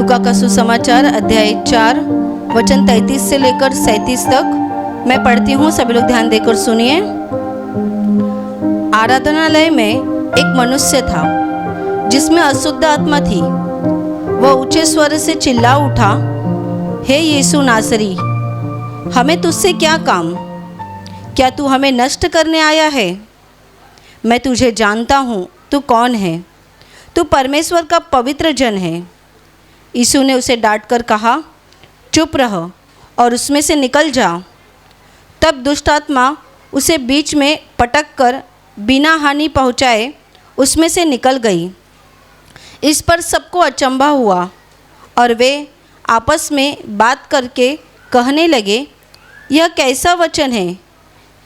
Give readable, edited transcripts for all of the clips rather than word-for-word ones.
लूका का सुसमाचार अध्याय 4 वचन 33 से लेकर 37 तक मैं पढ़ती हूँ। सभी लोग ध्यान देकर सुनिए। आराधनालय में एक मनुष्य था जिसमें अशुद्ध आत्मा थी। वह ऊंचे स्वर से चिल्ला उठा, हे यीशु नासरी, हमें तुझसे क्या काम? क्या तू हमें नष्ट करने आया है? मैं तुझे जानता हूँ, तू कौन है। तू परमेश्वर का पवित्र जन है। यीशु ने उसे डांट कर कहा, चुप रह और उसमें से निकल जा। तब दुष्ट आत्मा उसे बीच में पटक कर बिना हानि पहुँचाए उसमें से निकल गई। इस पर सबको अचंभा हुआ और वे आपस में बात करके कहने लगे, यह कैसा वचन है,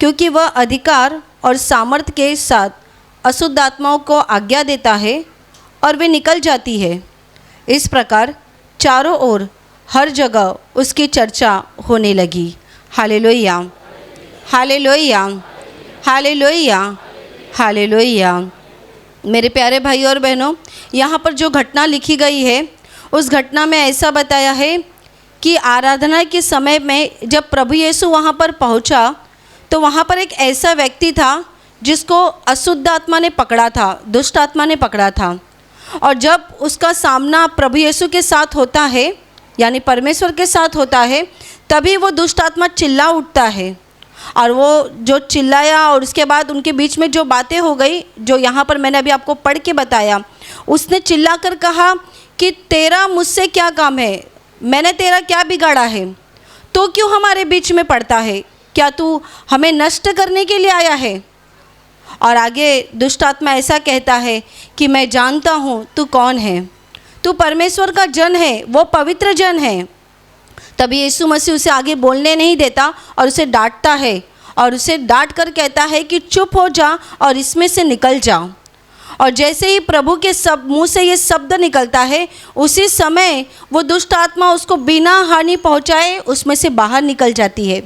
क्योंकि वह अधिकार और सामर्थ्य के साथ अशुद्ध आत्माओं को आज्ञा देता है और वे निकल जाती है। इस प्रकार चारों ओर हर जगह उसकी चर्चा होने लगी। Hallelujah, hallelujah, hallelujah, hallelujah. मेरे प्यारे भाई और बहनों, यहाँ पर जो घटना लिखी गई है उस घटना में ऐसा बताया है कि आराधना के समय में जब प्रभु यीशु वहाँ पर पहुँचा तो वहाँ पर एक ऐसा व्यक्ति था जिसको अशुद्ध आत्मा ने पकड़ा था, दुष्ट आत्मा ने पकड़ा था। और जब उसका सामना प्रभु यीशु के साथ होता है, यानी परमेश्वर के साथ होता है, तभी वो दुष्ट आत्मा चिल्ला उठता है। और वो जो चिल्लाया और उसके बाद उनके बीच में जो बातें हो गई, जो यहाँ पर मैंने अभी आपको पढ़ के बताया, उसने चिल्ला कर कहा कि तेरा मुझसे क्या काम है, मैंने तेरा क्या बिगाड़ा है, तो क्यों हमारे बीच में पड़ता है? क्या तू हमें नष्ट करने के लिए आया है? और आगे दुष्ट आत्मा ऐसा कहता है कि मैं जानता हूँ तू कौन है, तू परमेश्वर का जन है, वो पवित्र जन है। तभी यीशु मसीह उसे आगे बोलने नहीं देता और उसे डांटता है और उसे डांट कर कहता है कि चुप हो जा और इसमें से निकल जा। और जैसे ही प्रभु के मुंह से ये शब्द निकलता है, उसी समय वो दुष्ट आत्मा उसको बिना हानि पहुँचाए उसमें से बाहर निकल जाती है।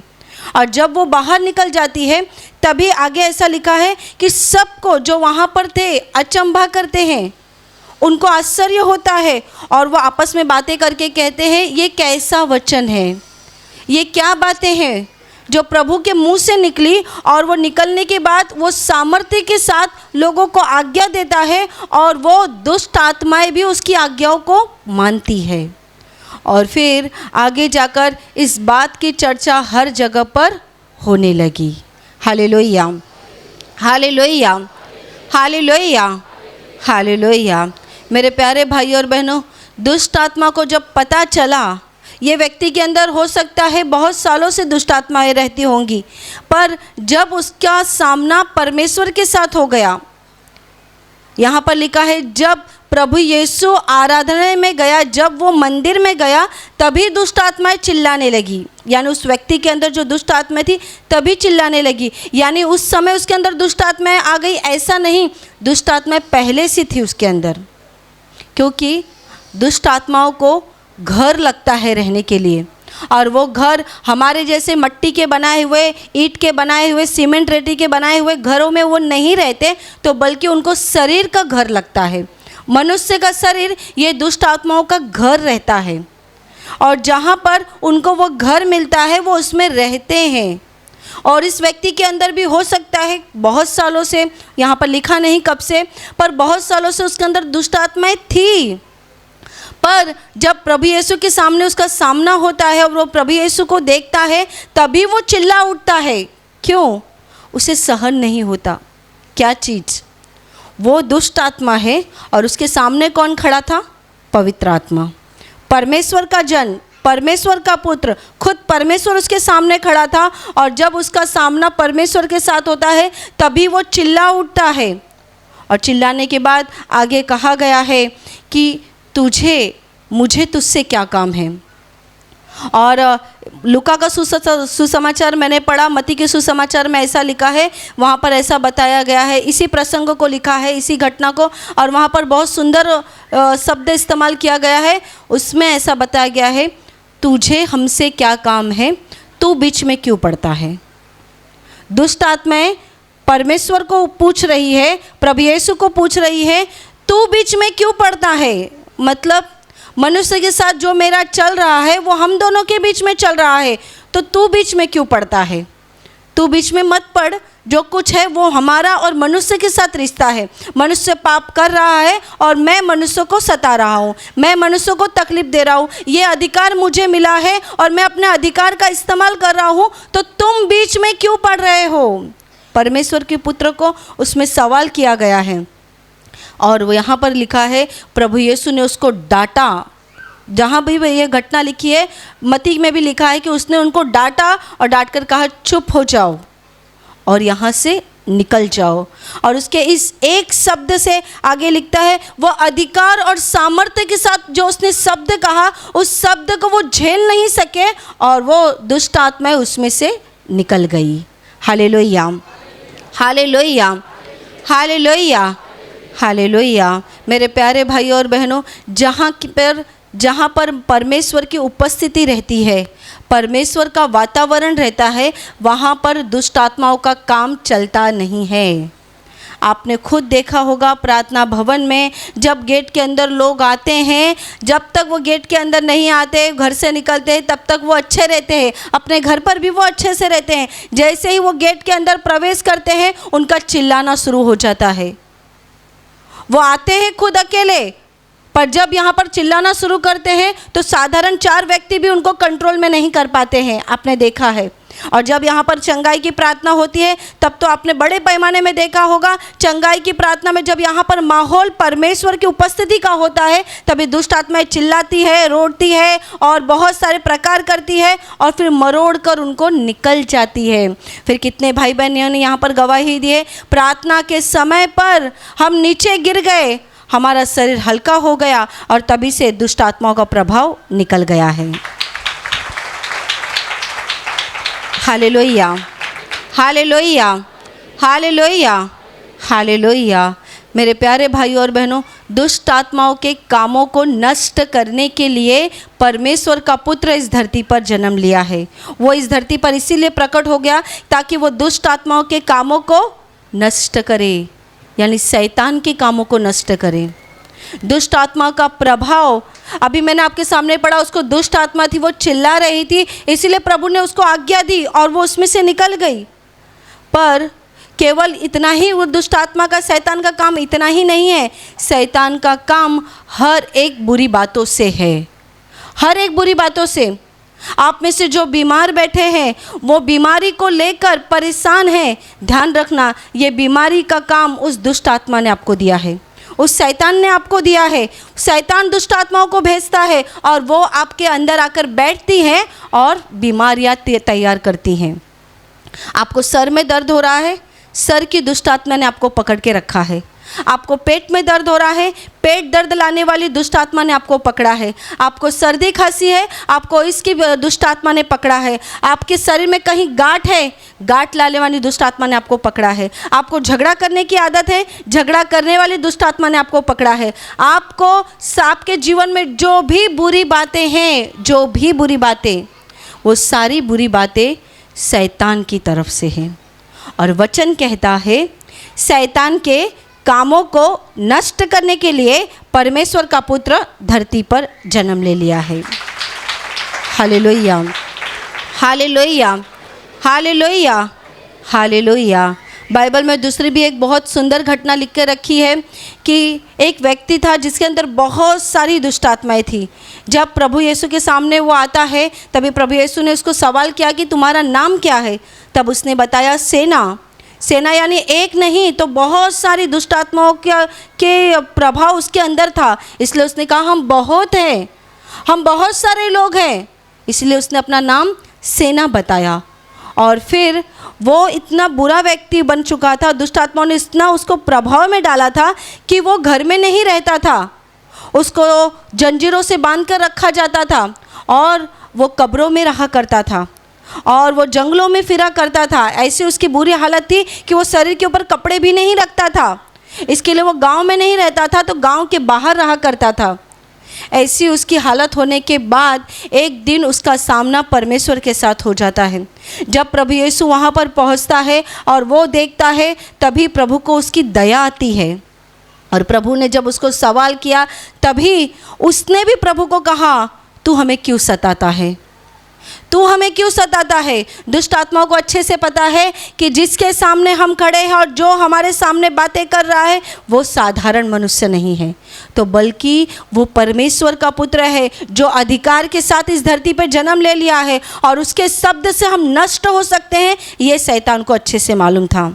और जब वो बाहर निकल जाती है तभी आगे ऐसा लिखा है कि सबको जो वहाँ पर थे अचंभा करते हैं, उनको आश्चर्य होता है और वो आपस में बातें करके कहते हैं, ये कैसा वचन है, ये क्या बातें हैं जो प्रभु के मुंह से निकली। और वो निकलने के बाद वो सामर्थ्य के साथ लोगों को आज्ञा देता है और वो दुष्ट आत्माएं भी उसकी आज्ञाओं को मानती है। और फिर आगे जाकर इस बात की चर्चा हर जगह पर होने लगी। Hallelujah, hallelujah, hallelujah, hallelujah. मेरे प्यारे भाई और बहनों, दुष्ट आत्मा को जब पता चला, ये व्यक्ति के अंदर हो सकता है बहुत सालों से दुष्ट आत्माएं रहती होंगी, पर जब उसका सामना परमेश्वर के साथ हो गया, यहाँ पर लिखा है जब प्रभु यीशु आराधना में गया, जब वो मंदिर में गया, तभी दुष्ट आत्माएं चिल्लाने लगी। यानी उस व्यक्ति के अंदर जो दुष्ट आत्मा थी तभी चिल्लाने लगी। यानी उस समय उसके अंदर दुष्ट आत्माएं आ गई, ऐसा नहीं, दुष्ट आत्माएं पहले से थी उसके अंदर। क्योंकि दुष्ट आत्माओं को घर लगता है रहने के लिए, और वो घर हमारे जैसे मट्टी के बनाए हुए, ईंट के बनाए हुए, सीमेंट रेती के बनाए हुए घरों में वो नहीं रहते, तो बल्कि उनको शरीर का घर लगता है। मनुष्य का शरीर ये दुष्ट आत्माओं का घर रहता है, और जहाँ पर उनको वो घर मिलता है वो उसमें रहते हैं। और इस व्यक्ति के अंदर भी हो सकता है बहुत सालों से, यहाँ पर लिखा नहीं कब से, पर बहुत सालों से उसके अंदर दुष्ट आत्माएं थी। पर जब प्रभु यीशु के सामने उसका सामना होता है और वो प्रभु यीशु को देखता है, तभी वो चिल्ला उठता है। क्यों? उसे सहन नहीं होता। क्या चीज़? वो दुष्ट आत्मा है और उसके सामने कौन खड़ा था? पवित्र आत्मा, परमेश्वर का जन, परमेश्वर का पुत्र, खुद परमेश्वर उसके सामने खड़ा था। और जब उसका सामना परमेश्वर के साथ होता है तभी वो चिल्ला उठता है। और चिल्लाने के बाद आगे कहा गया है कि मुझे तुझसे क्या काम है। और लूका का सुसमाचार मैंने पढ़ा, मत्ती के सुसमाचार में ऐसा लिखा है, वहाँ पर ऐसा बताया गया है, इसी प्रसंग को लिखा है, इसी घटना को, और वहाँ पर बहुत सुंदर शब्द इस्तेमाल किया गया है। उसमें ऐसा बताया गया है, तुझे हमसे क्या काम है, तू बीच में क्यों पड़ता है। दुष्ट आत्माएं परमेश्वर को पूछ रही है, प्रभु यीशु को पूछ रही है, तू बीच में क्यों पड़ता है। मतलब मनुष्य के साथ जो मेरा चल रहा है वो हम दोनों के बीच में चल रहा है, तो तू बीच में क्यों पड़ता है? तू बीच में मत पड़। जो कुछ है वो हमारा और मनुष्य के साथ रिश्ता है। मनुष्य पाप कर रहा है और मैं मनुष्य को सता रहा हूँ, मैं मनुष्य को तकलीफ दे रहा हूँ। ये अधिकार मुझे मिला है और मैं अपने अधिकार का इस्तेमाल कर रहा हूँ, तो तुम बीच में क्यों पड़ रहे हो? परमेश्वर के पुत्र को उसमें सवाल किया गया है। और वो यहाँ पर लिखा है, प्रभु यीशु ने उसको डांटा। जहाँ भी ये घटना लिखी है, मत्ती में भी लिखा है कि उसने उनको डांटा और डांट कर कहा, चुप हो जाओ और यहाँ से निकल जाओ। और उसके इस एक शब्द से आगे लिखता है, वो अधिकार और सामर्थ्य के साथ जो उसने शब्द कहा, उस शब्द को वो झेल नहीं सके और वो दुष्ट आत्माएं उसमें से निकल गई। Hallelujah, hallelujah, hallelujah, hallelujah. मेरे प्यारे भाइयों और बहनों, जहाँ पर परमेश्वर की उपस्थिति रहती है, परमेश्वर का वातावरण रहता है, वहाँ पर दुष्ट आत्माओं का काम चलता नहीं है। आपने खुद देखा होगा प्रार्थना भवन में जब गेट के अंदर लोग आते हैं, जब तक वो गेट के अंदर नहीं आते, घर से निकलते हैं, तब तक वो अच्छे रहते हैं, अपने घर पर भी वो अच्छे से रहते हैं। जैसे ही वो गेट के अंदर प्रवेश करते हैं, उनका चिल्लाना शुरू हो जाता है। वो आते हैं खुद अकेले, पर जब यहाँ पर चिल्लाना शुरू करते हैं तो साधारण 4 व्यक्ति भी उनको कंट्रोल में नहीं कर पाते हैं, आपने देखा है। और जब यहाँ पर चंगाई की प्रार्थना होती है, तब तो आपने बड़े पैमाने में देखा होगा, चंगाई की प्रार्थना में जब यहाँ पर माहौल परमेश्वर की उपस्थिति का होता है, तभी दुष्ट आत्माएं चिल्लाती है, रोड़ती है और बहुत सारे प्रकार करती है और फिर मरोड़ कर उनको निकल जाती है। फिर कितने भाई बहनों ने यहाँ पर गवाही दी है, प्रार्थना के समय पर हम नीचे गिर गए, हमारा शरीर हल्का हो गया और तभी से दुष्ट आत्माओं का प्रभाव निकल गया है। Hallelujah, hallelujah, hallelujah, hallelujah. मेरे प्यारे भाइयों और बहनों, दुष्ट आत्माओं के कामों को नष्ट करने के लिए परमेश्वर का पुत्र इस धरती पर जन्म लिया है। वो इस धरती पर इसीलिए प्रकट हो गया ताकि वो दुष्ट आत्माओं के कामों को नष्ट करे, यानी शैतान के कामों को नष्ट करे। दुष्ट आत्मा का प्रभाव अभी मैंने आपके सामने पढ़ा, उसको दुष्ट आत्मा थी, वो चिल्ला रही थी, इसीलिए प्रभु ने उसको आज्ञा दी और वो उसमें से निकल गई। पर केवल इतना ही वो दुष्ट आत्मा का, शैतान का काम इतना ही नहीं है। शैतान का काम हर एक बुरी बातों से है, हर एक बुरी बातों से। आप में से जो बीमार बैठे हैं, वो बीमारी को लेकर परेशान हैं, ध्यान रखना, ये बीमारी का काम उस दुष्ट आत्मा ने आपको दिया है, उस शैतान ने आपको दिया है। शैतान दुष्ट आत्माओं को भेजता है और वो आपके अंदर आकर बैठती हैं और बीमारियां तैयार करती हैं। आपको सर में दर्द हो रहा है, सर की दुष्ट आत्मा ने आपको पकड़ के रखा है। आपको पेट में दर्द हो रहा है, पेट दर्द लाने वाली दुष्ट आत्मा ने आपको पकड़ा है। आपको सर्दी खांसी है, आपको इसकी दुष्ट आत्मा ने पकड़ा है। आपके शरीर में कहीं गांठ है, गांठ लाने वाली दुष्ट आत्मा ने आपको पकड़ा है। आपको झगड़ा करने की आदत है, झगड़ा करने वाली दुष्ट आत्मा ने आपको पकड़ा है। आपके जीवन में जो भी बुरी बातें हैं, जो भी बुरी बातें, वो सारी बुरी बातें शैतान की तरफ से हैं। और वचन कहता है, शैतान के कामों को नष्ट करने के लिए परमेश्वर का पुत्र धरती पर जन्म ले लिया है। Hallelujah, hallelujah, hallelujah, hallelujah. Bible में दूसरी भी एक बहुत सुंदर घटना लिख के रखी है कि एक व्यक्ति था जिसके अंदर बहुत सारी दुष्ट आत्माएं थी। जब प्रभु यीशु के सामने वो आता है, तभी प्रभु यीशु ने उसको सवाल किया कि तुम्हारा नाम क्या है? तब उसने बताया सेना। सेना यानी एक नहीं तो बहुत सारी दुष्ट आत्माओं के प्रभाव उसके अंदर था, इसलिए उसने कहा हम बहुत हैं, हम बहुत सारे लोग हैं, इसलिए उसने अपना नाम सेना बताया। और फिर वो इतना बुरा व्यक्ति बन चुका था, दुष्ट आत्माओं ने इतना उसको प्रभाव में डाला था कि वो घर में नहीं रहता था, उसको जंजीरों से बांध कर रखा जाता था और वो कब्रों में रहा करता था और वो जंगलों में फिरा करता था। ऐसी उसकी बुरी हालत थी कि वो शरीर के ऊपर कपड़े भी नहीं रखता था। इसके लिए वो गांव में नहीं रहता था, तो गांव के बाहर रहा करता था। ऐसी उसकी हालत होने के बाद एक दिन उसका सामना परमेश्वर के साथ हो जाता है। जब प्रभु यीशु वहाँ पर पहुँचता है और वो देखता है, तभी प्रभु को उसकी दया आती है। और प्रभु ने जब उसको सवाल किया तभी उसने भी प्रभु को कहा, तू हमें क्यों सताता है, तू हमें क्यों सताता है। दुष्ट आत्माओं को अच्छे से पता है कि जिसके सामने हम खड़े हैं और जो हमारे सामने बातें कर रहा है वो साधारण मनुष्य नहीं है, तो बल्कि वो परमेश्वर का पुत्र है जो अधिकार के साथ इस धरती पर जन्म ले लिया है और उसके शब्द से हम नष्ट हो सकते हैं, ये शैतान को अच्छे से मालूम था।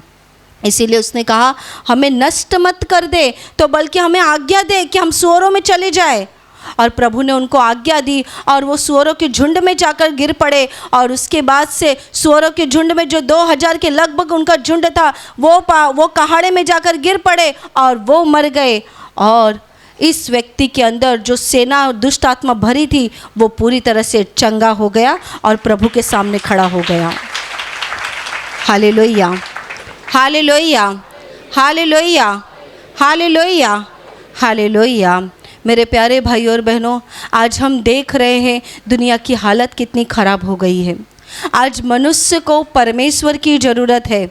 इसीलिए उसने कहा हमें नष्ट मत कर दे, तो बल्कि हमें आज्ञा दे कि हम सुअरों में चले जाए। और प्रभु ने उनको आज्ञा दी और वो सुअरों के झुंड में जाकर गिर पड़े। और उसके बाद से सुअरों के झुंड में जो 2000 के लगभग उनका झुंड था वो कहाड़े में जाकर गिर पड़े और वो मर गए। और इस व्यक्ति के अंदर जो सेना दुष्ट आत्मा भरी थी वो पूरी तरह से चंगा हो गया और प्रभु के सामने खड़ा हो गया। Hallelujah, hallelujah, hallelujah, hallelujah, hallelujah. मेरे प्यारे भाई और बहनों, आज हम देख रहे हैं दुनिया की हालत कितनी ख़राब हो गई है। आज मनुष्य को परमेश्वर की ज़रूरत है।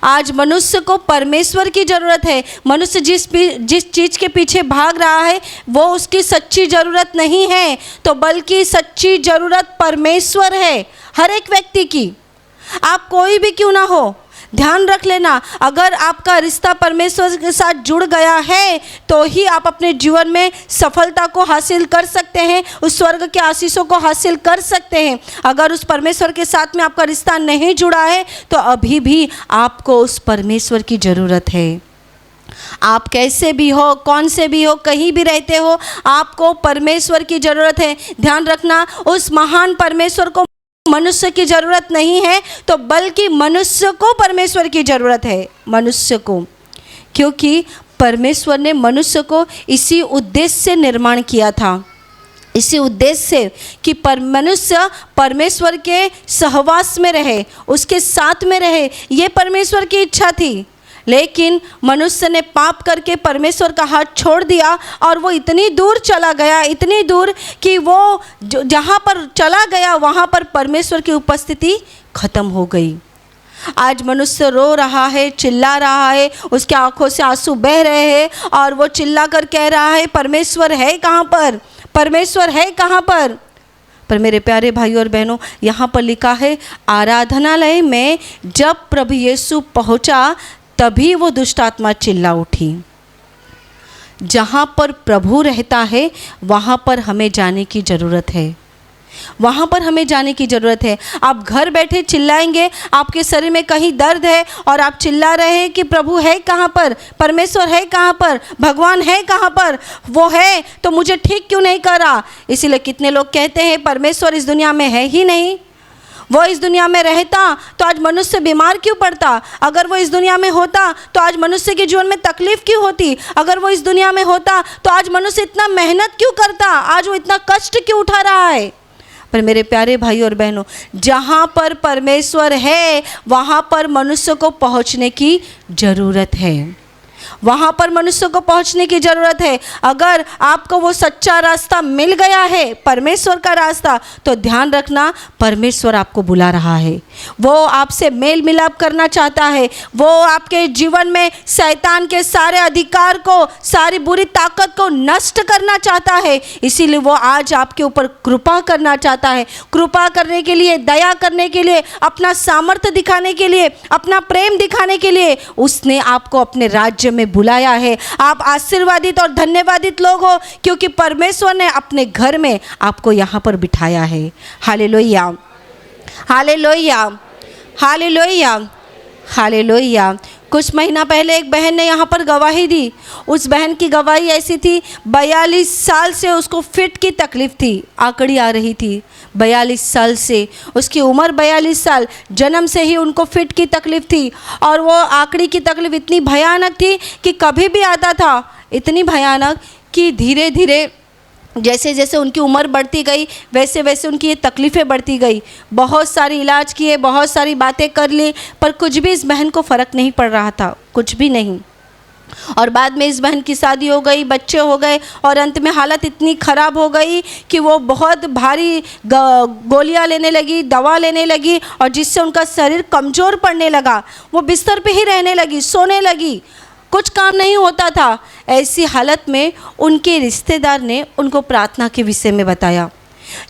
आज मनुष्य को परमेश्वर की ज़रूरत है। मनुष्य जिस चीज़ के पीछे भाग रहा है वो उसकी सच्ची ज़रूरत नहीं है, तो बल्कि सच्ची ज़रूरत परमेश्वर है हर एक व्यक्ति की। आप कोई भी क्यों ना हो, ध्यान रख लेना, अगर आपका रिश्ता परमेश्वर के साथ जुड़ गया है तो ही आप अपने जीवन में सफलता को हासिल कर सकते हैं, उस स्वर्ग के आशीषों को हासिल कर सकते हैं। अगर उस परमेश्वर के साथ में आपका रिश्ता नहीं जुड़ा है तो अभी भी आपको उस परमेश्वर की ज़रूरत है। आप कैसे भी हो, कौन से भी हो, कहीं भी रहते हो, आपको परमेश्वर की ज़रूरत है। ध्यान रखना, उस महान परमेश्वर को मनुष्य की ज़रूरत नहीं है, तो बल्कि मनुष्य को परमेश्वर की ज़रूरत है, मनुष्य को। क्योंकि परमेश्वर ने मनुष्य को इसी उद्देश्य से निर्माण किया था, इसी उद्देश्य से कि मनुष्य परमेश्वर के सहवास में रहे, उसके साथ में रहे, ये परमेश्वर की इच्छा थी। लेकिन मनुष्य ने पाप करके परमेश्वर का हाथ छोड़ दिया और वो इतनी दूर चला गया, इतनी दूर कि वो जहाँ पर चला गया वहाँ पर परमेश्वर की उपस्थिति खत्म हो गई। आज मनुष्य रो रहा है, चिल्ला रहा है, उसके आंखों से आंसू बह रहे हैं और वो चिल्ला कर कह रहा है, परमेश्वर है कहाँ पर, परमेश्वर है कहाँ पर। पर मेरे प्यारे भाई और बहनों, यहाँ पर लिखा है, आराधनालय में जब प्रभु यीशु पहुँचा तभी वो दुष्ट आत्मा चिल्ला उठी। जहाँ पर प्रभु रहता है वहाँ पर हमें जाने की ज़रूरत है, वहाँ पर हमें जाने की ज़रूरत है। आप घर बैठे चिल्लाएंगे, आपके शरीर में कहीं दर्द है और आप चिल्ला रहे हैं कि प्रभु है कहाँ पर, परमेश्वर है कहाँ पर, भगवान है कहाँ पर, वो है तो मुझे ठीक क्यों नहीं करा। इसीलिए कितने लोग कहते हैं परमेश्वर इस दुनिया में है ही नहीं, वो इस दुनिया में रहता तो आज मनुष्य बीमार क्यों पड़ता, अगर वो इस दुनिया में होता तो आज मनुष्य के जीवन में तकलीफ क्यों होती, अगर वो इस दुनिया में होता तो आज मनुष्य इतना मेहनत क्यों करता, आज वो इतना कष्ट क्यों उठा रहा है। पर मेरे प्यारे भाई और बहनों, जहाँ पर परमेश्वर है वहाँ पर मनुष्य को पहुँचने की ज़रूरत है, वहाँ पर मनुष्य को पहुँचने की ज़रूरत है। अगर आपको वो सच्चा रास्ता मिल गया है, परमेश्वर का रास्ता, तो ध्यान रखना, परमेश्वर आपको बुला रहा है, वो आपसे मेल मिलाप करना चाहता है, वो आपके जीवन में शैतान के सारे अधिकार को, सारी बुरी ताकत को नष्ट करना चाहता है। इसीलिए वो आज आपके ऊपर कृपा करना चाहता है, कृपा करने के लिए, दया करने के लिए, अपना सामर्थ्य दिखाने के लिए, अपना प्रेम दिखाने के लिए उसने आपको अपने राज्य में बुलाया है। आप आशीर्वादित और धन्यवादित लोग हो क्योंकि परमेश्वर ने अपने घर में आपको यहाँ पर बिठाया है। Hallelujah, hallelujah, hallelujah, hallelujah. कुछ महीना पहले एक बहन ने यहाँ पर गवाही दी। उस बहन की गवाही ऐसी थी, 42 साल से उसको फिट की तकलीफ़ थी, आकड़ी आ रही थी। 42 साल से, उसकी उम्र 42 साल, जन्म से ही उनको फिट की तकलीफ़ थी और वो आकड़ी की तकलीफ़ इतनी भयानक थी कि कभी भी आता था, इतनी भयानक कि धीरे धीरे जैसे जैसे उनकी उम्र बढ़ती गई वैसे वैसे उनकी ये तकलीफ़ें बढ़ती गई। बहुत सारी इलाज किए, बहुत सारी बातें कर ली, पर कुछ भी इस बहन को फ़र्क नहीं पड़ रहा था, कुछ भी नहीं। और बाद में इस बहन की शादी हो गई, बच्चे हो गए और अंत में हालत इतनी ख़राब हो गई कि वो बहुत भारी गोलियां लेने लगी, दवा लेने लगी और जिससे उनका शरीर कमज़ोर पड़ने लगा। वो बिस्तर पे ही रहने लगी, सोने लगी, कुछ काम नहीं होता था। ऐसी हालत में उनके रिश्तेदार ने उनको प्रार्थना के विषय में बताया।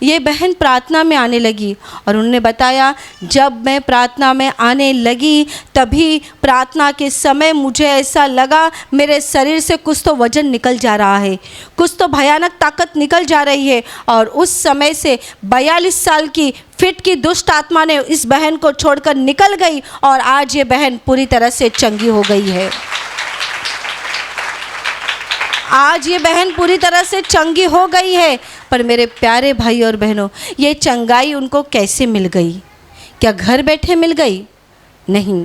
ये बहन प्रार्थना में आने लगी और उन्होंने बताया, जब मैं प्रार्थना में आने लगी तभी प्रार्थना के समय मुझे ऐसा लगा मेरे शरीर से कुछ तो वजन निकल जा रहा है, कुछ तो भयानक ताकत निकल जा रही है। और उस समय से 42 साल की फिट की दुष्ट आत्मा ने इस बहन को छोड़कर निकल गई और आज ये बहन पूरी तरह से चंगी हो गई है। आज ये बहन पूरी तरह से चंगी हो गई है। पर मेरे प्यारे भाई और बहनों, ये चंगाई उनको कैसे मिल गई? क्या घर बैठे मिल गई? नहीं,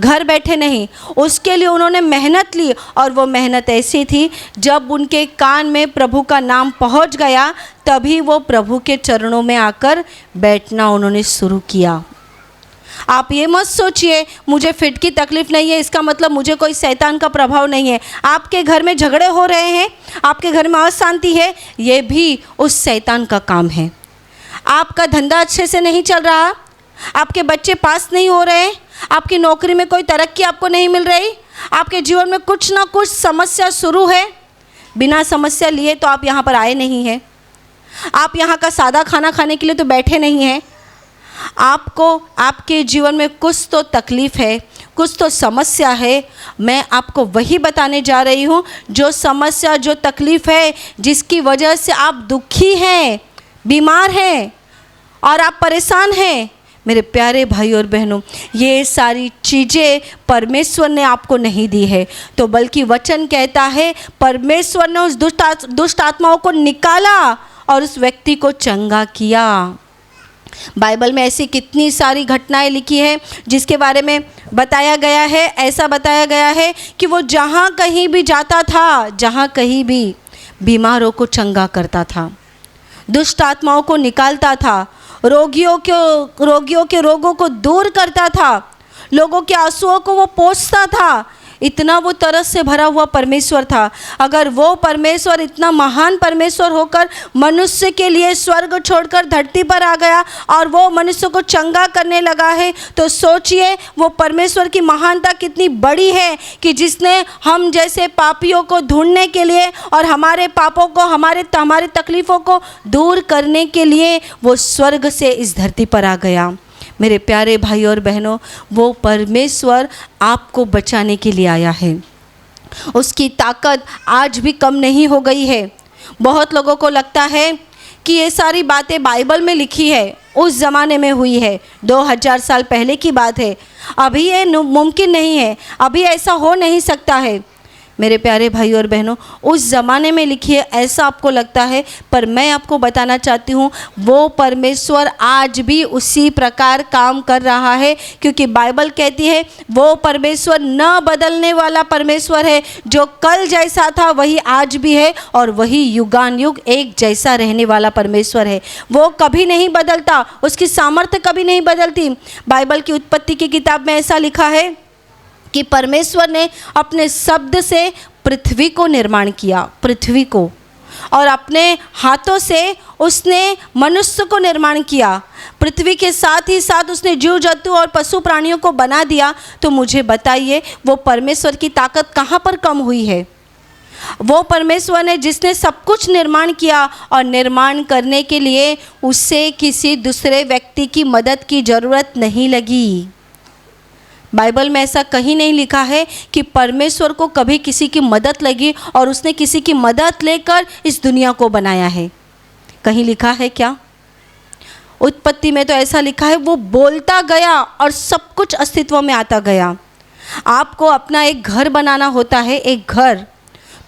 घर बैठे नहीं। उसके लिए उन्होंने मेहनत ली और वो मेहनत ऐसी थी, जब उनके कान में प्रभु का नाम पहुंच गया तभी वो प्रभु के चरणों में आकर बैठना उन्होंने शुरू किया। आप ये मत सोचिए मुझे फिट की तकलीफ़ नहीं है, इसका मतलब मुझे कोई शैतान का प्रभाव नहीं है। आपके घर में झगड़े हो रहे हैं, आपके घर में अशांति है, ये भी उस शैतान का काम है। आपका धंधा अच्छे से नहीं चल रहा, आपके बच्चे पास नहीं हो रहे, आपकी नौकरी में कोई तरक्की आपको नहीं मिल रही, आपके जीवन में कुछ ना कुछ समस्या शुरू है। बिना समस्या लिए तो आप यहाँ पर आए नहीं हैं, आप यहाँ का सादा खाना खाने के लिए तो बैठे नहीं हैं। आपको आपके जीवन में कुछ तो तकलीफ़ है, कुछ तो समस्या है। मैं आपको वही बताने जा रही हूँ जो समस्या, जो तकलीफ़ है, जिसकी वजह से आप दुखी हैं, बीमार हैं और आप परेशान हैं। मेरे प्यारे भाई और बहनों, ये सारी चीज़ें परमेश्वर ने आपको नहीं दी है, तो बल्कि वचन कहता है परमेश्वर ने उस दुष्ट आत्माओं को निकाला और उस व्यक्ति को चंगा किया। बाइबल में ऐसी कितनी सारी घटनाएं लिखी है जिसके बारे में बताया गया है। ऐसा बताया गया है कि वो जहाँ कहीं भी जाता था, जहाँ कहीं भी बीमारों को चंगा करता था, दुष्ट आत्माओं को निकालता था, रोगियों के रोगों को दूर करता था, लोगों के आंसुओं को वो पोंछता था। इतना वो तरस से भरा हुआ परमेश्वर था। अगर वो परमेश्वर इतना महान परमेश्वर होकर मनुष्य के लिए स्वर्ग छोड़कर धरती पर आ गया और वो मनुष्य को चंगा करने लगा है, तो सोचिए वो परमेश्वर की महानता कितनी बड़ी है कि जिसने हम जैसे पापियों को ढूंढने के लिए और हमारे पापों को, हमारे तकलीफ़ों को दूर करने के लिए वो स्वर्ग से इस धरती पर आ गया। मेरे प्यारे भाई और बहनों, वो परमेश्वर आपको बचाने के लिए आया है। उसकी ताकत आज भी कम नहीं हो गई है। बहुत लोगों को लगता है कि ये सारी बातें बाइबल में लिखी है, उस ज़माने में हुई है, 2000 साल पहले की बात है, अभी ये मुमकिन नहीं है, अभी ऐसा हो नहीं सकता है। मेरे प्यारे भाई और बहनों, उस ज़माने में लिखी है ऐसा आपको लगता है, पर मैं आपको बताना चाहती हूँ वो परमेश्वर आज भी उसी प्रकार काम कर रहा है, क्योंकि बाइबल कहती है वो परमेश्वर न बदलने वाला परमेश्वर है, जो कल जैसा था वही आज भी है और वही युगान युग एक जैसा रहने वाला परमेश्वर है। वो कभी नहीं बदलता, उसकी सामर्थ्य कभी नहीं बदलती। बाइबल की उत्पत्ति की किताब में ऐसा लिखा है कि परमेश्वर ने अपने शब्द से पृथ्वी को निर्माण किया, पृथ्वी को, और अपने हाथों से उसने मनुष्य को निर्माण किया। पृथ्वी के साथ ही साथ उसने जीव जंतु और पशु प्राणियों को बना दिया। तो मुझे बताइए वो परमेश्वर की ताकत कहाँ पर कम हुई है? वो परमेश्वर ने जिसने सब कुछ निर्माण किया और निर्माण करने के लिए उसे किसी दूसरे व्यक्ति की मदद की ज़रूरत नहीं लगी। बाइबल में ऐसा कहीं नहीं लिखा है कि परमेश्वर को कभी किसी की मदद लगी और उसने किसी की मदद लेकर इस दुनिया को बनाया है। कहीं लिखा है क्या? उत्पत्ति में तो ऐसा लिखा है वो बोलता गया और सब कुछ अस्तित्व में आता गया। आपको अपना एक घर बनाना होता है, एक घर,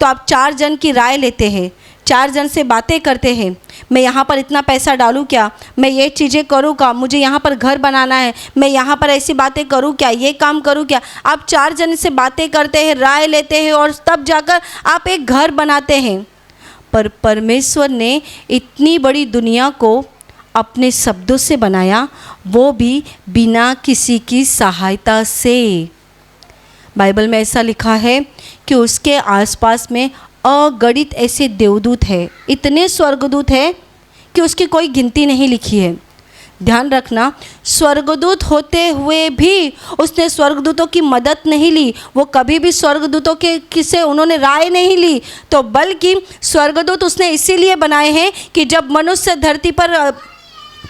तो आप 4 जन की राय लेते हैं, 4 जन से बातें करते हैं। मैं यहाँ पर इतना पैसा डालूँ क्या, मैं ये चीज़ें करूँ क्या, मुझे यहाँ पर घर बनाना है, मैं यहाँ पर ऐसी बातें करूँ क्या, ये काम करूँ क्या। आप 4 जन से बातें करते हैं, राय लेते हैं और तब जाकर आप एक घर बनाते हैं। पर परमेश्वर ने इतनी बड़ी दुनिया को अपने शब्दों से बनाया, वो भी बिना किसी की सहायता से। बाइबल में ऐसा लिखा है कि उसके आसपास में अगणित ऐसे देवदूत हैं, इतने स्वर्गदूत हैं कि उसकी कोई गिनती नहीं लिखी है। ध्यान रखना, स्वर्गदूत होते हुए भी उसने स्वर्गदूतों की मदद नहीं ली। वो कभी भी स्वर्गदूतों के किसे उन्होंने राय नहीं ली, तो बल्कि स्वर्गदूत उसने इसीलिए बनाए हैं कि जब मनुष्य धरती पर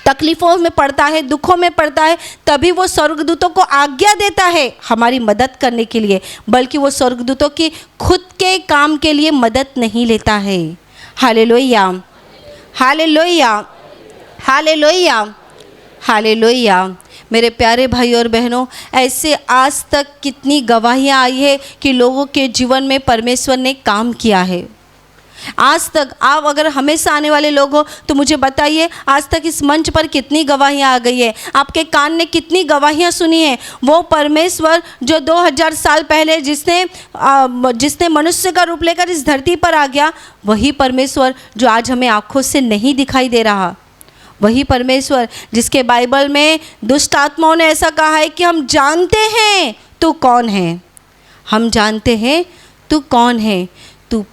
तकलीफ़ों में पड़ता है, दुखों में पड़ता है, तभी वो स्वर्गदूतों को आज्ञा देता है हमारी मदद करने के लिए, बल्कि वो स्वर्गदूतों की खुद के काम के लिए मदद नहीं लेता है। Hallelujah, hallelujah, hallelujah, hallelujah. मेरे प्यारे भाई और बहनों, ऐसे आज तक कितनी गवाहियाँ आई है कि लोगों के जीवन में परमेश्वर ने काम किया है। आज तक आप अगर हमेशा आने वाले लोग हो तो मुझे बताइए, आज तक इस मंच पर कितनी गवाहियाँ आ गई है, आपके कान ने कितनी गवाहियाँ सुनी है। वो परमेश्वर जो 2000 साल पहले जिसने मनुष्य का रूप लेकर इस धरती पर आ गया, वही परमेश्वर जो आज हमें आँखों से नहीं दिखाई दे रहा, वही परमेश्वर जिसके बाइबल में दुष्ट आत्माओं ने ऐसा कहा है कि हम जानते हैं तू कौन है, हम जानते हैं तू कौन है, तू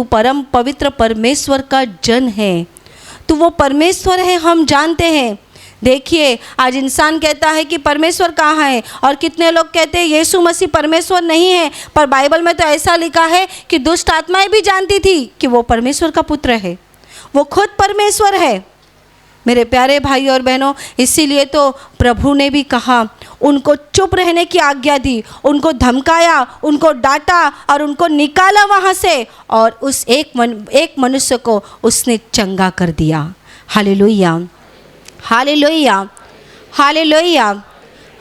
परम पवित्र परमेश्वर का जन है, तू वो परमेश्वर है, हम जानते हैं। देखिए, आज इंसान कहता है कि परमेश्वर कहाँ है, और कितने लोग कहते हैं यीशु मसीह परमेश्वर नहीं है, पर बाइबल में तो ऐसा लिखा है कि दुष्ट आत्माएं भी जानती थी कि वो परमेश्वर का पुत्र है, वो खुद परमेश्वर है। मेरे प्यारे भाई और बहनों, इसीलिए तो प्रभु ने भी कहा, उनको चुप रहने की आज्ञा दी, उनको धमकाया, उनको डांटा और उनको निकाला वहाँ से, और उस एक मनुष्य को उसने चंगा कर दिया। Hallelujah, hallelujah, hallelujah,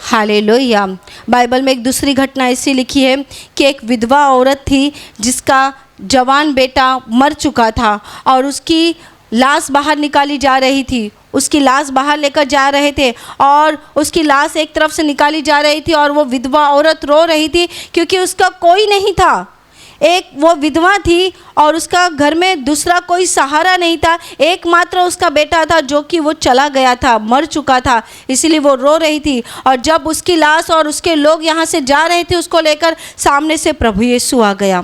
hallelujah. Bible में एक दूसरी घटना ऐसी लिखी है कि एक विधवा औरत थी जिसका जवान बेटा मर चुका था और उसकी लाश बाहर निकाली जा रही थी, उसकी लाश बाहर लेकर जा रहे थे और उसकी लाश एक तरफ से निकाली जा रही थी और वो विधवा औरत रो रही थी क्योंकि उसका कोई नहीं था। एक वो विधवा थी और उसका घर में दूसरा कोई सहारा नहीं था, एकमात्र उसका बेटा था जो कि वो चला गया था, मर चुका था, इसीलिए वो रो रही थी। और जब उसकी लाश और उसके लोग यहाँ से जा रहे थे उसको लेकर, सामने से प्रभु यीशु आ गया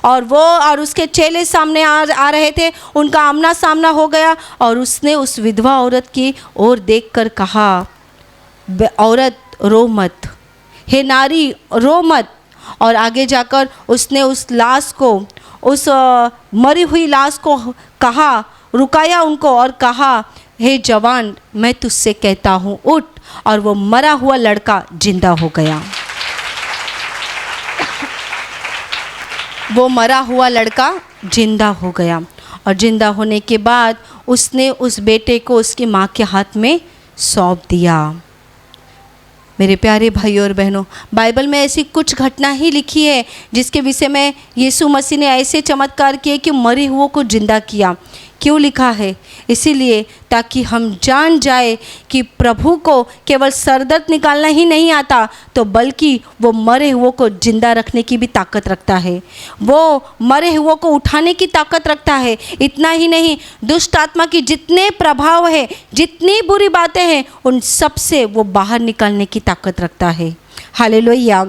और वो और उसके चेले सामने आ रहे थे, उनका आमना सामना हो गया और उसने उस विधवा औरत की ओर देखकर कहा, औरत रो मत, हे नारी रो मत। और आगे जाकर उसने उस लाश को, उस मरी हुई लाश को कहा, रुकाया उनको और कहा, हे जवान मैं तुझसे कहता हूँ उठ। और वो मरा हुआ लड़का जिंदा हो गया। वो मरा हुआ लड़का जिंदा हो गया और जिंदा होने के बाद उसने उस बेटे को उसकी माँ के हाथ में सौंप दिया। मेरे प्यारे भाइयों और बहनों, बाइबल में ऐसी कुछ घटना ही लिखी है जिसके विषय में यीशु मसीह ने ऐसे चमत्कार किए कि मरे हुओं को जिंदा किया। क्यों लिखा है? इसीलिए ताकि हम जान जाए कि प्रभु को केवल सरदर्द निकालना ही नहीं आता, तो बल्कि वो मरे हुओं को जिंदा रखने की भी ताकत रखता है, वो मरे हुओं को उठाने की ताकत रखता है। इतना ही नहीं, दुष्ट आत्मा की जितने प्रभाव है, जितनी बुरी बातें हैं, उन सब से वो बाहर निकालने की ताकत रखता है। Hallelujah,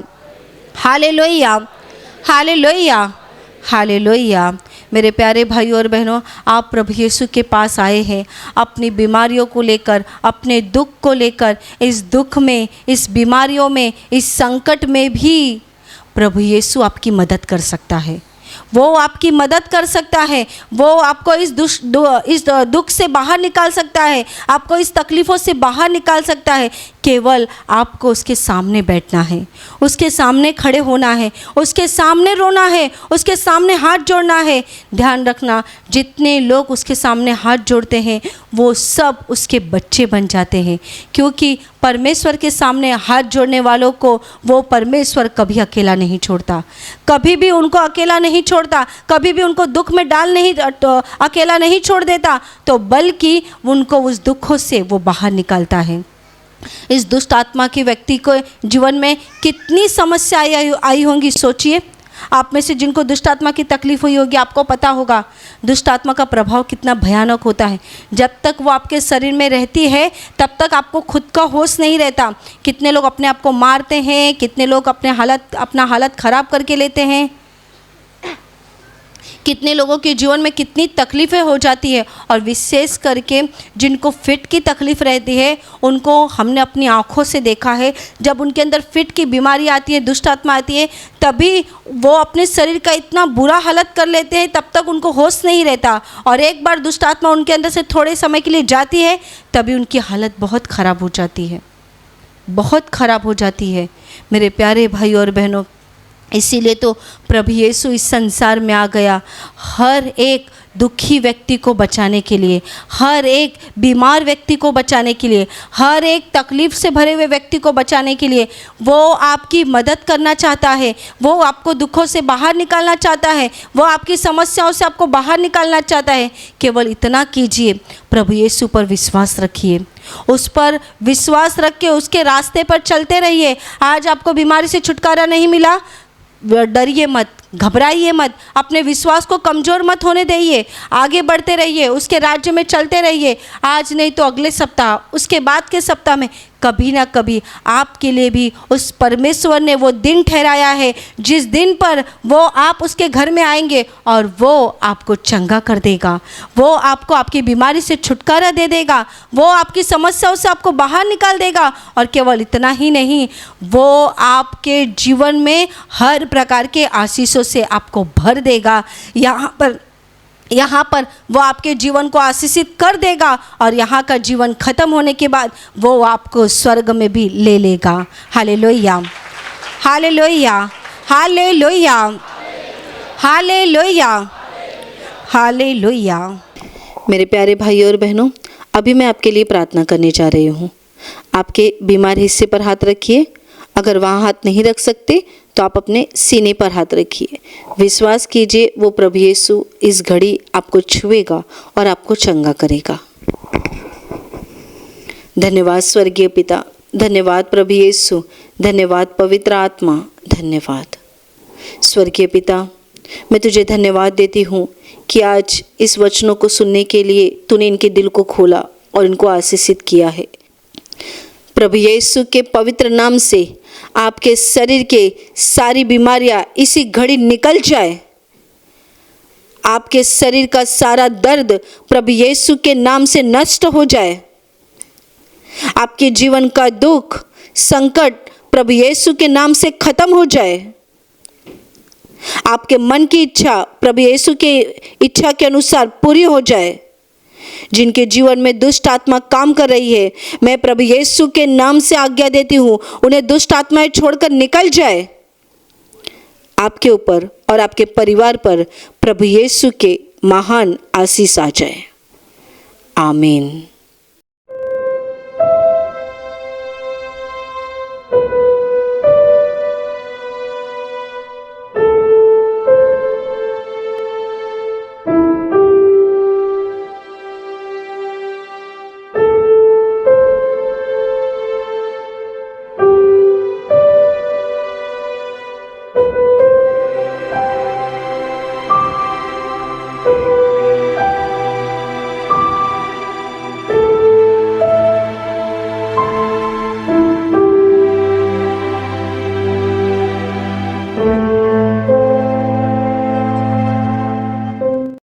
hallelujah, hallelujah, hallelujah. मेरे प्यारे भाइयों और बहनों, आप प्रभु यीशु के पास आए हैं अपनी बीमारियों को लेकर, अपने दुख को लेकर। इस दुख में, इस बीमारियों में, इस संकट में भी प्रभु यीशु आपकी मदद कर सकता है। वो आपकी मदद कर सकता है, वो आपको इस दुख से बाहर निकाल सकता है, आपको इस तकलीफ़ों से बाहर निकाल सकता है। केवल आपको उसके सामने बैठना है, उसके सामने खड़े होना है, उसके सामने रोना है, उसके सामने हाथ जोड़ना है। ध्यान रखना, जितने लोग उसके सामने हाथ जोड़ते हैं वो सब उसके बच्चे बन जाते हैं, क्योंकि परमेश्वर के सामने हाथ जोड़ने वालों को वो परमेश्वर कभी अकेला नहीं छोड़ता, कभी भी उनको अकेला नहीं छोड़ता, कभी भी उनको दुख में अकेला नहीं छोड़ देता, तो बल्कि उनको उस दुखों से वो बाहर निकालता है। इस दुष्ट आत्मा के व्यक्ति को जीवन में कितनी समस्या आई होंगी, सोचिए। आप में से जिनको दुष्ट आत्मा की तकलीफ हुई होगी, आपको पता होगा दुष्ट आत्मा का प्रभाव कितना भयानक होता है। जब तक वो आपके शरीर में रहती है तब तक आपको खुद का होश नहीं रहता। कितने लोग अपने आप को मारते हैं, कितने लोग अपना हालत ख़राब करके लेते हैं, कितने लोगों के जीवन में कितनी तकलीफ़ें हो जाती है, और विशेष करके जिनको फिट की तकलीफ़ रहती है उनको हमने अपनी आँखों से देखा है। जब उनके अंदर फिट की बीमारी आती है, दुष्ट आत्मा आती है, तभी वो अपने शरीर का इतना बुरा हालत कर लेते हैं, तब तक उनको होश नहीं रहता। और एक बार दुष्ट आत्मा उनके अंदर से थोड़े समय के लिए जाती है, तभी उनकी हालत बहुत ख़राब हो जाती है, बहुत ख़राब हो जाती है मेरे प्यारे भाई और बहनों। इसीलिए तो प्रभु यीशु इस संसार में आ गया, हर एक दुखी व्यक्ति को बचाने के लिए, हर एक बीमार व्यक्ति को बचाने के लिए, हर एक तकलीफ़ से भरे हुए व्यक्ति को बचाने के लिए। वो आपकी मदद करना चाहता है, वो आपको दुखों से बाहर निकालना चाहता है, वो आपकी समस्याओं से आपको बाहर निकालना चाहता है। केवल इतना कीजिए, प्रभु यीशु पर विश्वास रखिए, उस पर विश्वास रख के उसके रास्ते पर चलते रहिए। आज आपको बीमारी से छुटकारा नहीं मिला, डरिए मत, घबराइए मत, अपने विश्वास को कमज़ोर मत होने दीजिए, आगे बढ़ते रहिए, उसके राज्य में चलते रहिए। आज नहीं तो अगले सप्ताह, उसके बाद के सप्ताह में कभी ना कभी आपके लिए भी उस परमेश्वर ने वो दिन ठहराया है, जिस दिन पर वो आप उसके घर में आएंगे और वो आपको चंगा कर देगा, वो आपको आपकी बीमारी से छुटकारा दे देगा, वो आपकी समस्याओं से आपको बाहर निकाल देगा। और केवल इतना ही नहीं, वो आपके जीवन में हर प्रकार के आशीषों से आपको भर देगा। यहाँ पर वो आपके जीवन को आशीषित कर देगा, और यहाँ का जीवन खत्म होने के बाद वो आपको स्वर्ग में भी ले लेगा। Hallelujah, hallelujah, hallelujah, hallelujah, hallelujah. मेरे प्यारे भाई और बहनों, अभी मैं आपके लिए प्रार्थना करने जा रही हूँ। आपके बीमार हिस्से पर हाथ रखिए, अगर वहाँ हाथ नहीं रख सकते तो आप अपने सीने पर हाथ रखिए। विश्वास कीजिए, वो प्रभु यीशु इस घड़ी आपको छुएगा और आपको चंगा करेगा। धन्यवाद स्वर्गीय पिता, धन्यवाद प्रभु यीशु, धन्यवाद पवित्र आत्मा, धन्यवाद स्वर्गीय पिता। मैं तुझे धन्यवाद देती हूँ कि आज इस वचनों को सुनने के लिए तूने इनके दिल को खोला और इनको आशीषित किया है। प्रभु यीशु के पवित्र नाम से आपके शरीर के सारी बीमारियां इसी घड़ी निकल जाए। आपके शरीर का सारा दर्द प्रभु यीशु के नाम से नष्ट हो जाए। आपके जीवन का दुख, संकट प्रभु यीशु के नाम से खत्म हो जाए। आपके मन की इच्छा प्रभु यीशु के इच्छा के अनुसार पूरी हो जाए। जिनके जीवन में दुष्ट आत्मा काम कर रही है, मैं प्रभु यीशु के नाम से आज्ञा देती हूँ, उन्हें दुष्ट आत्माएं छोड़कर निकल जाए। आपके ऊपर और आपके परिवार पर प्रभु यीशु के महान आशीष आ जाए। आमीन।